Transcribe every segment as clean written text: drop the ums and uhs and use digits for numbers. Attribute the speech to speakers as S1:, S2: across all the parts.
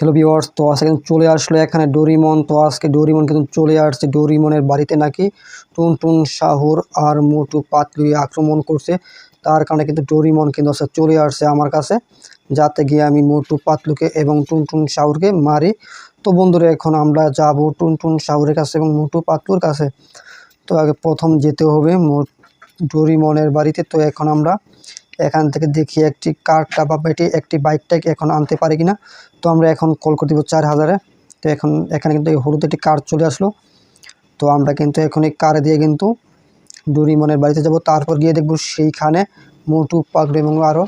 S1: Hello viewers, তো আজকে কিন্তু চলে আসলো এখানে ডোরিমন। তো আজকে ডোরিমন কিন্তু চলে আসছে। ডোরিমনের বাড়িতে নাকি টুনটুন সাহুর আর মোটু পাতলু আক্রমণ করছে। তার কারণে কিন্তু ডোরিমন কিন্তু আজকে চলে আসছে আমার কাছে, যাতে গিয়ে আমি মোটু পাতলুকে এবং টুনটুন সাহুরকে মারি। তো বন্ধুরা, এখন আমরা যাব টুনটুন সাহুরের কাছে এবং মোটু পাতলুর কাছে। তো আগে প্রথম যেতে হবে ডোরিমনের বাড়িতে। তো এখন আমরা এখান থেকে দেখি একটি কারটা বা একটি বাইকটাকে এখন আনতে পারি কিনা। তো আমরা এখন কল করে দিব 4000-এ। তো এখন এখানে কিন্তু এই হলুদ একটি কার চলে আসলো। তো আমরা কিন্তু এখন এই কারে দিয়ে কিন্তু ডোরিমনের বাড়িতে যাব। তারপর গিয়ে দেখব সেইখানে মোটু পাতলু এবং আরও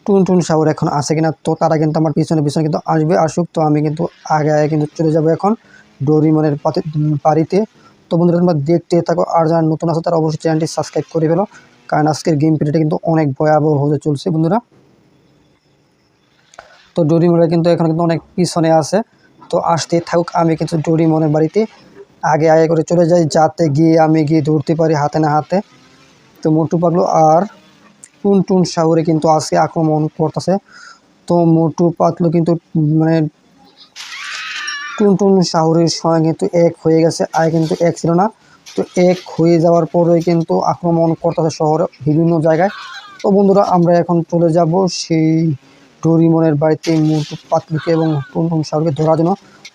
S1: টুনটুন সাহুর এখন আছে কিনা। তো তারা কিন্তু আমার পিছনে পিছনে কিন্তু আসুক। তো আমি কিন্তু আগে আগে কিন্তু চলে যাব এখন ডোরিমনের বাড়িতে। তো বন্ধুরা, তোমরা দেখতে থাকো, আর যারা নতুন আছে তারা অবশ্যই চ্যানেলটি সাবস্ক্রাইব করে ফেলো, কারণ আজকের গেম প্লেটা কিন্তু অনেক ভয়াবহ হতে চলছে বন্ধুরা। তো ডোরিমনের কিন্তু এখন কিন্তু অনেক পিছনে আছে। তো আসতে থাকুক, আমি কিন্তু ডোরিমনের বাড়িতে আগে আগে করে চলে যাই, যাতে গিয়ে আমি ধরতে পারি হাতে না হাতে। তো মোটু পাতলু আর টুনটুন সাহুরে কিন্তু আজকে আক্রমণ করতেছে। তো মোটু পাতলু কিন্তু মানে টুনটুন সাহুরের সঙ্গে কিন্তু এক হয়ে গেছে, আগে কিন্তু এক ছিল না। তো এক হয়ে যাওয়ার পরেই কিন্তু আক্রমণ করতেছে শহরে বিভিন্ন জায়গায়। তো বন্ধুরা, আমরা এখন চলে যাব সেই ডোরিমনের বাড়িতে মোটু পাতলুকে এবং টুনটুন সাহুরকে ধরার জন্য।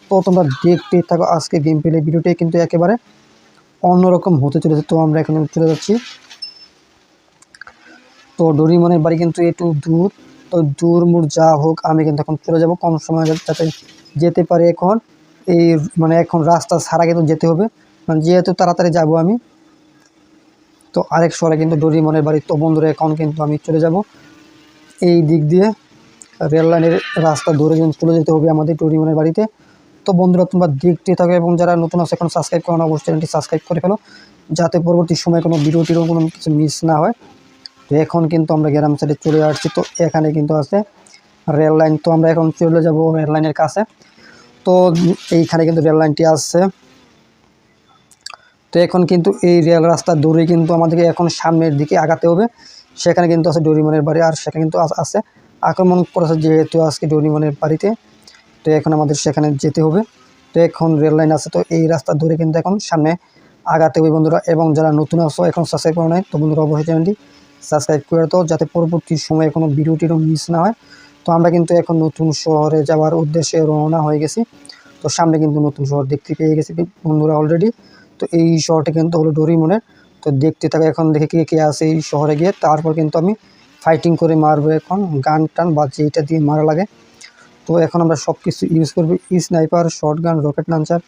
S1: তো তোমরা দেখতে থাকো, আজকে গেম প্লে ভিডিওটি কিন্তু একেবারে অন্যরকম হতে চলেছে। তো আমরা এখন চলে যাচ্ছি। তো ডোরিমনের বাড়ি কিন্তু একটু দূর। তো দূর মুড় যা হোক, আমি কিন্তু এখন চলে যাব কম সময় যাতে যেতে পারি। এখন এই এখন রাস্তা ছাড়া কিন্তু যেতে হবে, যেহেতু তাড়াতাড়ি যাব আমি। তো আরেক শহরে কিন্তু ডোরিমনের বাড়ি। তো বন্ধুরা, এখন কিন্তু আমি চলে যাব এই দিক দিয়ে রেল লাইনের রাস্তা ধরে কিন্তু চলে যেতে হবে আমাদের ডোরিমনের বাড়িতে। তো বন্ধুরা, তোমরা দেখতে থাকো, এবং যারা নতুন আছে এখন সাবস্ক্রাইব করো না, অবশ্যই চ্যানেলটি সাবস্ক্রাইব করে ফেলো, যাতে পরবর্তী সময় কোনো ভিডিওটিরও কোনো কিছু মিস না হয়। তো এখন কিন্তু আমরা গ্রাম সাইডে চলে আসছি। তো এখানে কিন্তু আছে রেল লাইন। তো আমরা এখন চলে যাব রেল লাইনের কাছে। তো এইখানে কিন্তু রেল লাইনটি আসছে। তো এখন কিন্তু এই রেল রাস্তা দূরে কিন্তু আমাদেরকে এখন সামনের দিকে আগাতে হবে। সেখানে কিন্তু আছে ডোরিমনের বাড়ি, আর সেখানে কিন্তু আছে আক্রমণ করেছে যেহেতু আজকে ডোরিমনের বাড়িতে। তো এখন আমাদের সেখানে যেতে হবে। তো এখন রেল লাইন আছে, তো এই রাস্তা ধরে কিন্তু এখন সামনে আগাতে হবে বন্ধুরা। এবং যারা নতুন আসো এখন সাবস্ক্রাইব করে নেয়, তো বন্ধুরা অবশ্যই চ্যানেলটি সাবস্ক্রাইব করে দাও, যাতে পরবর্তী সময়ে কোনো ভিডিওটিরও মিস না হয়। তো আমরা কিন্তু এখন নতুন শহরে যাওয়ার উদ্দেশ্যে রওনা হয়ে গেছি। তো সামনে কিন্তু নতুন শহর দেখতে পেয়ে গেছি বন্ধুরা অলরেডি। তো এই শহরটা কিন্তু হলো ডোরিমনের। তো দেখতে থাকো, এখন দেখে কে কে আছে এই শহরে গিয়ে। তারপর কিন্তু আমি ফাইটিং করে মারবো এখন, গান টান বা যেটা দিয়ে মারা লাগে। তো এখন আমরা সব কিছু ইউজ করবো, sniper, short gun, rocket launcher.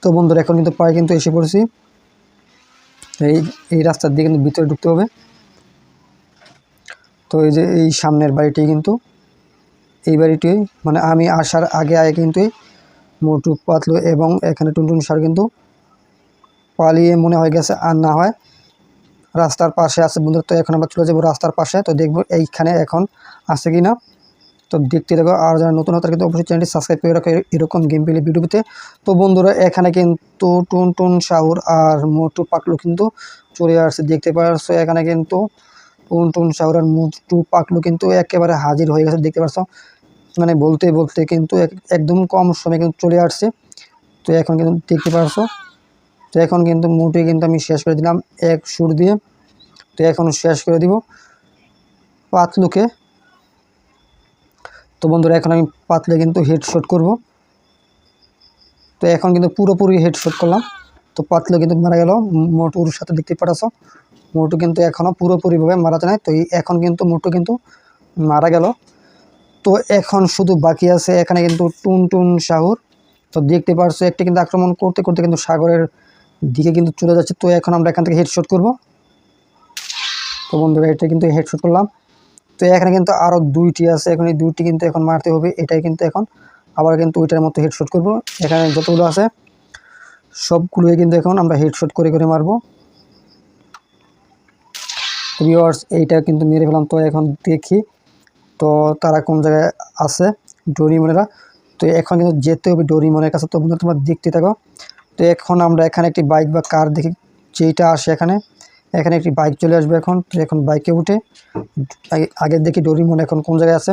S1: তো বন্ধুরা, এখন কিন্তু প্রায় কিন্তু এসে পড়েছি। এই এই রাস্তার দিয়ে কিন্তু ভিতরে ঢুকতে হবে। তো এই যে এই সামনের বাড়িটি কিন্তু এই বাড়িটি আমি আসার আগে আগে কিন্তু মোটু পাতলু এবং এখানে টুনটুন সার কিন্তু পালিয়ে মনে হয়ে গেছে, আর না হয় রাস্তার পাশে আছে বন্ধুরা। তো এখন আমরা চলে যাবো রাস্তার পাশে। তো দেখবো এইখানে এখন আছে কি না। তো দেখতে দেখো, আর যারা নতুন হতার কিন্তু অবশ্যই চ্যানেলটি সাবস্ক্রাইব করে রাখো এরকম গেম প্লে ভিডিওতে। তো বন্ধুরা, এখানে কিন্তু টুনটুন সাহুর আর মোটু পাতলু কিন্তু চলে আসছে, দেখতে পাচ্ছ। এখানে কিন্তু টুনটুন সাহুর আর মোটু পাতলু কিন্তু একেবারে হাজির হয়ে গেছে, দেখতে পাচ্ছ। বলতে বলতে কিন্তু একদম কম সময় কিন্তু চলে আসছে। তো এখন কিন্তু দেখতে পাচ্ছ। তো এখন কিন্তু মোটু কিন্তু আমি শেষ করে দিলাম এক সুর দিয়ে। তো এখন শেষ করে দিব পাতলুকে। তো বন্ধুরা, এখন আমি পাতলে কিন্তু হেডশট করব। তো এখন কিন্তু পুরোপুরি হেডশট করলাম। তো পাতলু কিন্তু মারা গেল মোটুর সাথে, দেখতে পাচ্ছ। মোটু কিন্তু এখনও পুরোপুরিভাবে মারা যায় নাই। তো এখন কিন্তু মোটু কিন্তু মারা গেল। তো এখন শুধু বাকি আছে এখানে কিন্তু টুনটুন সাহুর। তো দেখতে পাচ্ছ, একটি কিন্তু আক্রমণ করতে করতে কিন্তু সাগরের দিকে কিন্তু চলে যাচ্ছে। তো এখন আমরা এখান থেকে হেডশট করব। তো বন্ধুরা, এটা কিন্তু হেডশট করলাম। তো এখানে কিন্তু আরও দুইটি আছে, এখন এই দুইটি কিন্তু এখন মারতে হবে। এটাই কিন্তু এখন আবার কিন্তু ওইটার মতো হেডশট করব। এখানে যতগুলো আছে সবগুলোই কিন্তু এখন আমরা হেডশট করে করে মারবো। তো ভিউয়ার্স, এইটা কিন্তু মেরে ফেলাম। তো এখন দেখি তো তারা কোন জায়গায় আছে ডোরিমনেরা। তো এখন কিন্তু যেতে হবে ডোরিমনের কাছে। তো বন্ধুরা, তোমরা দেখতে থাকো। তো এখন আমরা এখানে একটি বাইক বা কার দেখি, যেইটা আসে এখানে এখানে একটি বাইক চলে আসবে এখন। তো এখন বাইকে উঠে আগে দেখি ডোরিমন এখন কোন জায়গায় আছে।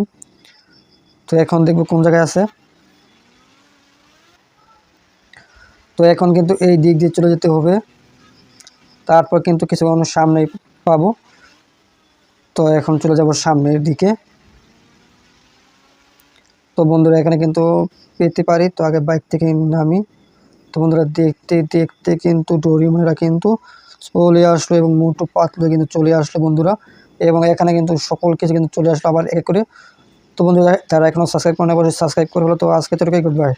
S1: তো এখন দেখব কোন জায়গায় আছে। তো এখন কিন্তু এই দিক দিয়ে চলে যেতে হবে, তারপর কিন্তু কিছুক্ষণ সামনেই পাবো। তো এখন চলে যাব সামনের দিকে। তো বন্ধুরা এখানে কিন্তু পেতে পারি। তো আগে বাইক থেকে নামি। তো বন্ধুরা দেখতে দেখতে কিন্তু ডোরিমনেরা কিন্তু চলে আসলো এবং মোটু পাতলু কিন্তু চলে আসলো বন্ধুরা, এবং এখানে কিন্তু সকল কিছু কিন্তু চলে আসলো আবার এক করে। তো বন্ধুরা যারা এখনও সাবস্ক্রাইব করে না, অবশ্যই সাবস্ক্রাইব করে হলো। তো আজকে তো গুড বাই।